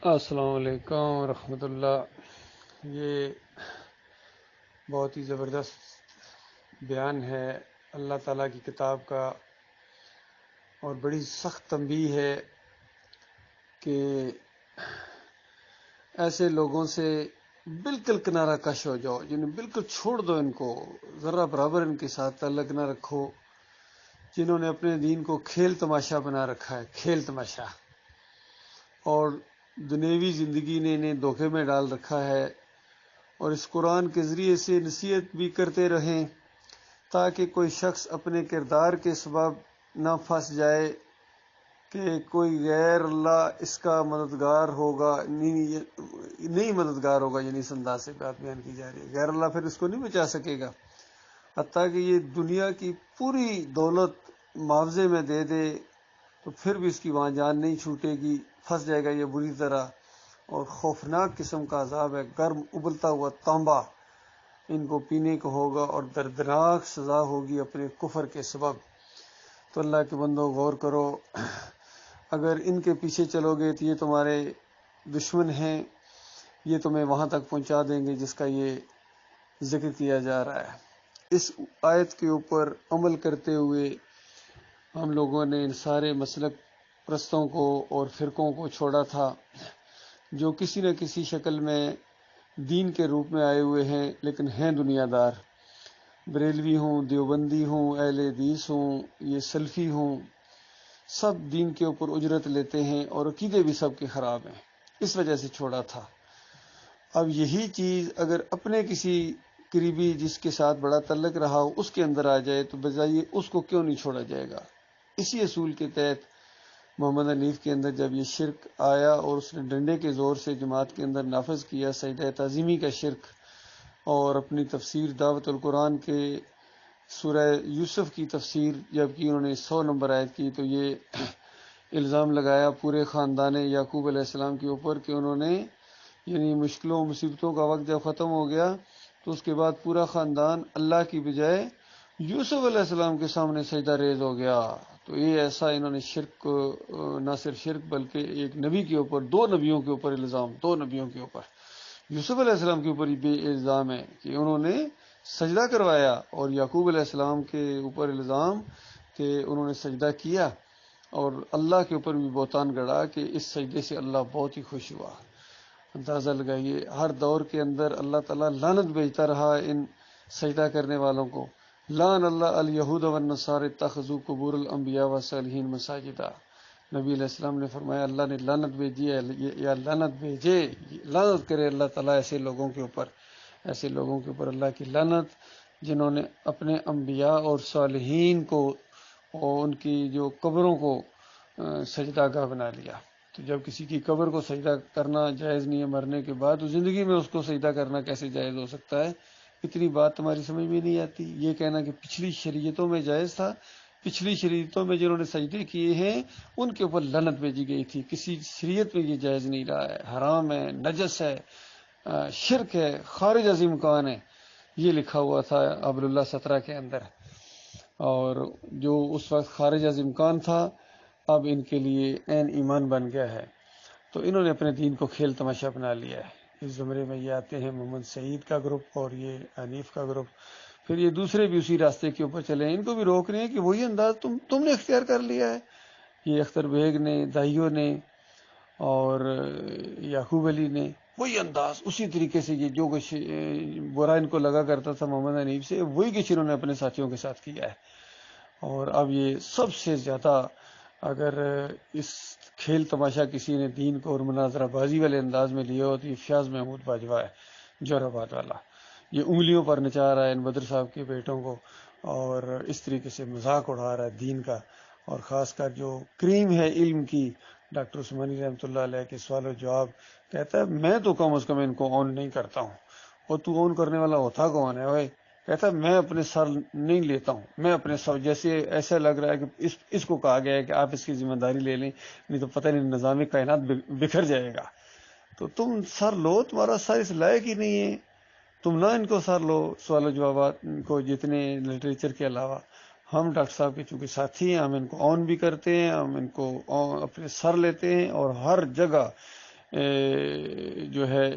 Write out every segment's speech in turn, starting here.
السلام علیکم ورحمۃ اللہ۔ یہ بہت ہی زبردست بیان ہے اللہ تعالیٰ کی کتاب کا، اور بڑی سخت تنبیہ ہے کہ ایسے لوگوں سے بالکل کنارہ کش ہو جاؤ، جنہیں بالکل چھوڑ دو، ان کو ذرہ برابر ان کے ساتھ تعلق نہ رکھو، جنہوں نے اپنے دین کو کھیل تماشا بنا رکھا ہے، کھیل تماشا، اور دنیوی زندگی نے انہیں دھوکے میں ڈال رکھا ہے۔ اور اس قرآن کے ذریعے سے نصیحت بھی کرتے رہیں تاکہ کوئی شخص اپنے کردار کے سبب نہ پھنس جائے کہ کوئی غیر اللہ اس کا مددگار ہوگا، نہیں مددگار ہوگا، یعنی اس انداز سے بات بیان کی جا رہی ہے، غیر اللہ پھر اس کو نہیں بچا سکے گا، حتیٰ کہ یہ دنیا کی پوری دولت معاوضے میں دے دے تو پھر بھی اس کی وہاں جان نہیں چھوٹے گی، پھنس جائے گا یہ بری طرح۔ اور خوفناک قسم کا عذاب ہے، گرم ابلتا ہوا تانبا ان کو پینے کو ہوگا، اور دردناک سزا ہوگی اپنے کفر کے سبب۔ تو اللہ کے بندو غور کرو، اگر ان کے پیچھے چلو گے تو یہ تمہارے دشمن ہیں، یہ تمہیں وہاں تک پہنچا دیں گے جس کا یہ ذکر کیا جا رہا ہے۔ اس آیت کے اوپر عمل کرتے ہوئے ہم لوگوں نے ان سارے مسلک پرستوں کو اور فرقوں کو چھوڑا تھا جو کسی نہ کسی شکل میں دین کے روپ میں آئے ہوئے ہیں لیکن ہیں دنیا دار، بریلوی ہوں، دیوبندی ہوں، اہل حدیث ہوں، یہ سلفی ہوں، سب دین کے اوپر اجرت لیتے ہیں اور عقیدے بھی سب کے خراب ہیں، اس وجہ سے چھوڑا تھا۔ اب یہی چیز اگر اپنے کسی قریبی جس کے ساتھ بڑا تعلق رہا ہو اس کے اندر آ جائے تو بجائے اس کو کیوں نہیں چھوڑا جائے گا؟ اسی اصول کے تحت محمد حنیف کے اندر جب یہ شرک آیا اور اس نے ڈنڈے کے زور سے جماعت کے اندر نافذ کیا سجدہ تعظیمی کا شرک، اور اپنی تفسیر دعوت القرآن کے سورہ یوسف کی تفسیر جبکہ انہوں نے 100 نمبر آیت کی، تو یہ الزام لگایا پورے خاندان یعقوب علیہ السلام کے اوپر کہ انہوں نے، یعنی مشکلوں مصیبتوں کا وقت جب ختم ہو گیا تو اس کے بعد پورا خاندان اللہ کی بجائے یوسف علیہ السلام کے سامنے سجدہ ریز ہو گیا۔ تو یہ ایسا انہوں نے شرک، نہ صرف شرک بلکہ ایک نبی کے اوپر، دو نبیوں کے اوپر الزام، دو نبیوں کے اوپر، یوسف علیہ السلام کے اوپر بھی الزام ہے کہ انہوں نے سجدہ کروایا، اور یعقوب علیہ السلام کے اوپر الزام کہ انہوں نے سجدہ کیا، اور اللہ کے اوپر بھی بہتان گڑا کہ اس سجدے سے اللہ بہت ہی خوش ہوا۔ اندازہ لگائیے، ہر دور کے اندر اللہ تعالیٰ لعنت بھیجتا رہا ان سجدہ کرنے والوں کو۔ لعن اللہ الیہود والنصارى اتخذوا قبور الانبیاء والصالحین مساجدا۔ نبی علیہ السلام نے فرمایا اللہ نے لعنت بھیجی ہے، یا لعنت بھیجے، لعنت کرے اللہ تعالیٰ ایسے لوگوں کے اوپر، ایسے لوگوں کے اوپر اللہ کی لعنت جنہوں نے اپنے انبیاء اور صالحین کو اور ان کی جو قبروں کو سجدہ گاہ بنا لیا۔ تو جب کسی کی قبر کو سجدہ کرنا جائز نہیں ہے مرنے کے بعد، تو زندگی میں اس کو سجدہ کرنا کیسے جائز ہو سکتا ہے؟ اتنی بات تمہاری سمجھ میں نہیں آتی؟ یہ کہنا کہ پچھلی شریعتوں میں جائز تھا، پچھلی شریعتوں میں جنہوں نے سجدے کیے ہیں ان کے اوپر لعنت بھیجی گئی تھی، کسی شریعت میں یہ جائز نہیں رہا ہے، حرام ہے، نجس ہے، شرک ہے، خارج از امکان ہے، یہ لکھا ہوا تھا ابر اللہ 17 کے اندر، اور جو اس وقت خارج از امکان تھا اب ان کے لیے عین ایمان بن گیا ہے۔ تو انہوں نے اپنے دین کو کھیل تماشا بنا لیا ہے۔ اس زمرے میں یہ آتے ہیں محمد سعید کا گروپ اور یہ حنیف کا گروپ، پھر یہ دوسرے بھی اسی راستے کے اوپر چلے ہیں، ان کو بھی روک رہے ہیں کہ وہی انداز تم نے اختیار کر لیا ہے۔ یہ اختر بیگ نے، دائیوں نے اور یعقوب علی نے وہی انداز، اسی طریقے سے یہ جو کچھ برا ان کو لگا کرتا تھا محمد حنیف سے، وہی کچھ انہوں نے اپنے ساتھیوں کے ساتھ کیا ہے۔ اور اب یہ سب سے زیادہ اگر اس کھیل تماشا کسی نے دین کو اور مناظرہ بازی والے انداز میں لیا ہو تو یہ فیاض محمود باجوہ ہے، جور آباد والا۔ یہ انگلیوں پر نچا رہا ہے ان بدر صاحب کے بیٹوں کو، اور اس طریقے سے مذاق اڑا رہا ہے دین کا، اور خاص کر جو کریم ہے علم کی، ڈاکٹر عثمانی رحمۃ اللہ علیہ کے سوال و جواب، کہتا ہے میں تو کم از کم ان کو آن نہیں کرتا ہوں، اور تو آن کرنے والا ہوتا کون ہے اوے؟ کہتا ہے میں اپنے سر نہیں لیتا ہوں، میں اپنے سر، جیسے ایسا لگ رہا ہے کہ اس کو کہا گیا ہے کہ آپ اس کی ذمہ داری لے لیں، نہیں تو پتہ نہیں نظام کائنات بکھر جائے گا۔ تو تم سر لو، تمہارا سر اس لائق ہی نہیں ہے، تم نہ ان کو سر لو سوال و جوابات کو جتنے لٹریچر کے علاوہ۔ ہم ڈاکٹر صاحب کے چونکہ ساتھی ہیں، ہم ان کو آن بھی کرتے ہیں، ہم ان کو اپنے سر لیتے ہیں، اور ہر جگہ جو ہے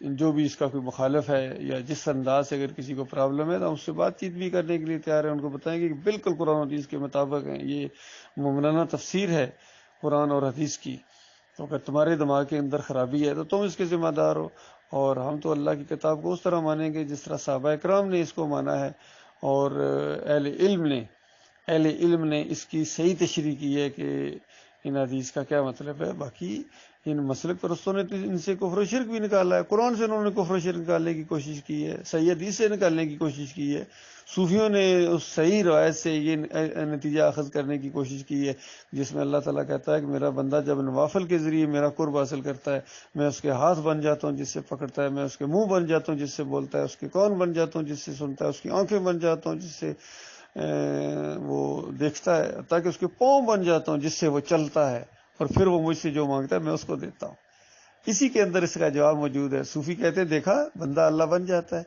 جو بھی اس کا کوئی مخالف ہے یا جس انداز سے اگر کسی کو پرابلم ہے تو ہم اس سے بات چیت بھی کرنے کے لیے تیار ہیں، ان کو بتائیں گے کہ بالکل قرآن و حدیث کے مطابق ہیں، یہ مومنانہ تفسیر ہے قرآن اور حدیث کی، تو اگر تمہارے دماغ کے اندر خرابی ہے تو تم اس کے ذمہ دار ہو، اور ہم تو اللہ کی کتاب کو اس طرح مانیں گے جس طرح صحابہ اکرام نے اس کو مانا ہے، اور اہل علم نے اس کی صحیح تشریح کی ہے کہ ان حدیث کا کیا مطلب ہے۔ باقی ان مسلک پرستوں نے ان سے کفر و شرک بھی نکالا ہے، قرآن سے انہوں نے کفر و شرک نکالنے کی کوشش کی ہے، صحیح حدیث سے نکالنے کی کوشش کی ہے، صوفیوں نے اس صحیح روایت سے یہ نتیجہ اخذ کرنے کی کوشش کی ہے جس میں اللہ تعالیٰ کہتا ہے کہ میرا بندہ جب نوافل کے ذریعے میرا قرب حاصل کرتا ہے، میں اس کے ہاتھ بن جاتا ہوں جس سے پکڑتا ہے، میں اس کے منہ بن جاتا ہوں جس سے بولتا ہے، اس کے کان بن جاتا ہوں جس سے سنتا ہے، اس کی آنکھیں بن جاتا ہوں جس سے وہ دیکھتا ہے، تاکہ اس کے پاؤں بن جاتا ہوں جس سے وہ چلتا ہے، اور پھر وہ مجھ سے جو مانگتا ہے میں اس کو دیتا ہوں۔ اسی کے اندر اس کا جواب موجود ہے۔ صوفی کہتے ہیں دیکھا بندہ اللہ بن جاتا ہے،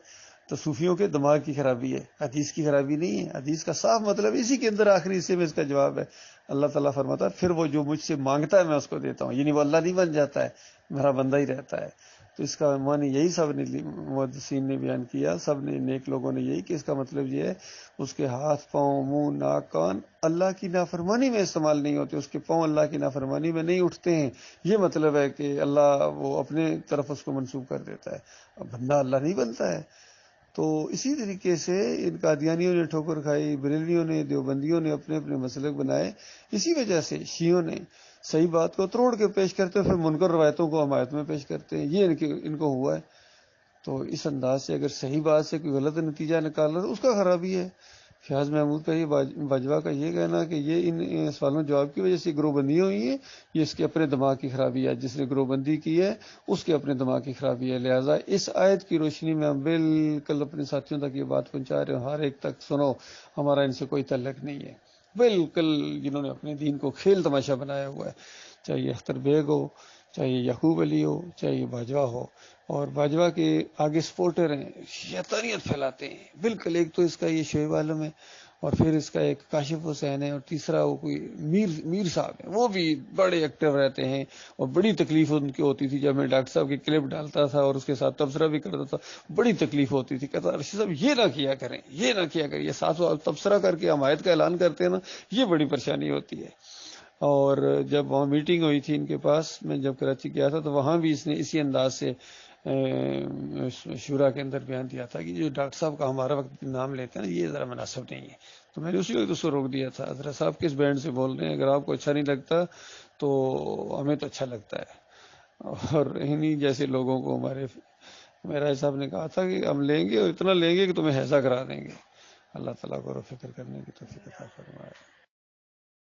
تو صوفیوں کے دماغ کی خرابی ہے، حدیث کی خرابی نہیں ہے۔ حدیث کا صاف مطلب اسی کے اندر آخری حصے میں اس کا جواب ہے۔ اللہ تعالیٰ فرماتا ہے پھر وہ جو مجھ سے مانگتا ہے میں اس کو دیتا ہوں، یعنی وہ اللہ نہیں بن جاتا ہے، میرا بندہ ہی رہتا ہے۔ تو اس کا معنی یہی سب نے محدثین نے بیان کیا، سب نے نیک لوگوں نے یہی کہ اس کا مطلب یہ ہے اس کے ہاتھ پاؤں منہ ناک کان اللہ کی نافرمانی میں استعمال نہیں ہوتے، اس کے پاؤں اللہ کی نافرمانی میں نہیں اٹھتے ہیں، یہ مطلب ہے کہ اللہ وہ اپنے طرف اس کو منسوب کر دیتا ہے، اب بندہ اللہ نہیں بنتا ہے۔ تو اسی طریقے سے ان قادیانیوں نے ٹھوکر کھائی، بریلویوں نے دیوبندیوں نے اپنے اپنے مسلک بنائے، اسی وجہ سے شیعوں نے صحیح بات کو تروڑ کے پیش کرتے ہیں، پھر منکر روایتوں کو حمایت میں پیش کرتے ہیں، یہ ان کو ہوا ہے۔ تو اس انداز سے اگر صحیح بات سے کوئی غلط نتیجہ نکالنا تو اس کا خرابی ہے۔ فیاض محمود کا یہ باجوہ کا یہ کہنا کہ یہ ان سوالوں جواب کی وجہ سے گروہ بندیاں ہوئی ہیں، یہ اس کے اپنے دماغ کی خرابی ہے، جس نے گروہ بندی کی ہے اس کے اپنے دماغ کی خرابی ہے۔ لہٰذا اس آیت کی روشنی میں ہم بالکل اپنے ساتھیوں تک یہ بات پہنچا رہے ہیں، ہر ایک تک سنو، ہمارا ان سے کوئی تعلق نہیں ہے، بالکل جنہوں نے اپنے دین کو کھیل تماشا بنایا ہوا ہے، چاہے یہ اختر بیگ ہو، چاہے یہ یعقوب علی ہو، چاہے یہ باجوہ ہو، اور باجوہ کے آگے سپورٹر ہیں، شیطانیت پھیلاتے ہیں بالکل۔ ایک تو اس کا یہ شعیب عالم ہے، اور پھر اس کا ایک کاشف حسین ہے، اور تیسرا وہ کوئی میر صاحب ہیں، وہ بھی بڑے ایکٹیو رہتے ہیں، اور بڑی تکلیف ان کی ہوتی تھی جب میں ڈاکٹر صاحب کی کلپ ڈالتا تھا اور اس کے ساتھ تبصرہ بھی کرتا تھا، بڑی تکلیف ہوتی تھی، کہتا رشید صاحب یہ نہ کیا کریں، یہ نہ کیا کریں، یہ ساتھ تبصرہ کر کے حمایت کا اعلان کرتے ہیں نا، یہ بڑی پریشانی ہوتی ہے۔ اور جب وہاں میٹنگ ہوئی تھی ان کے پاس، میں جب کراچی گیا تھا تو وہاں بھی اس نے اسی انداز سے شورا کے اندر بیان دیا تھا کہ جو ڈاکٹر صاحب کا ہمارا وقت نام لیتے ہیں یہ ذرا مناسب نہیں ہے، تو میں نے اسی وقت اس کو روک دیا تھا، حضرت صاحب کس بینڈ سے بول رہے ہیں، اگر آپ کو اچھا نہیں لگتا تو ہمیں تو اچھا لگتا ہے۔ اور انہی جیسے لوگوں کو میرا صاحب نے کہا تھا کہ ہم لیں گے اور اتنا لیں گے کہ تمہیں ہیضہ کرا دیں گے۔ اللہ تعالیٰ کو فکر کرنے کی توفیق عطا فرمائے۔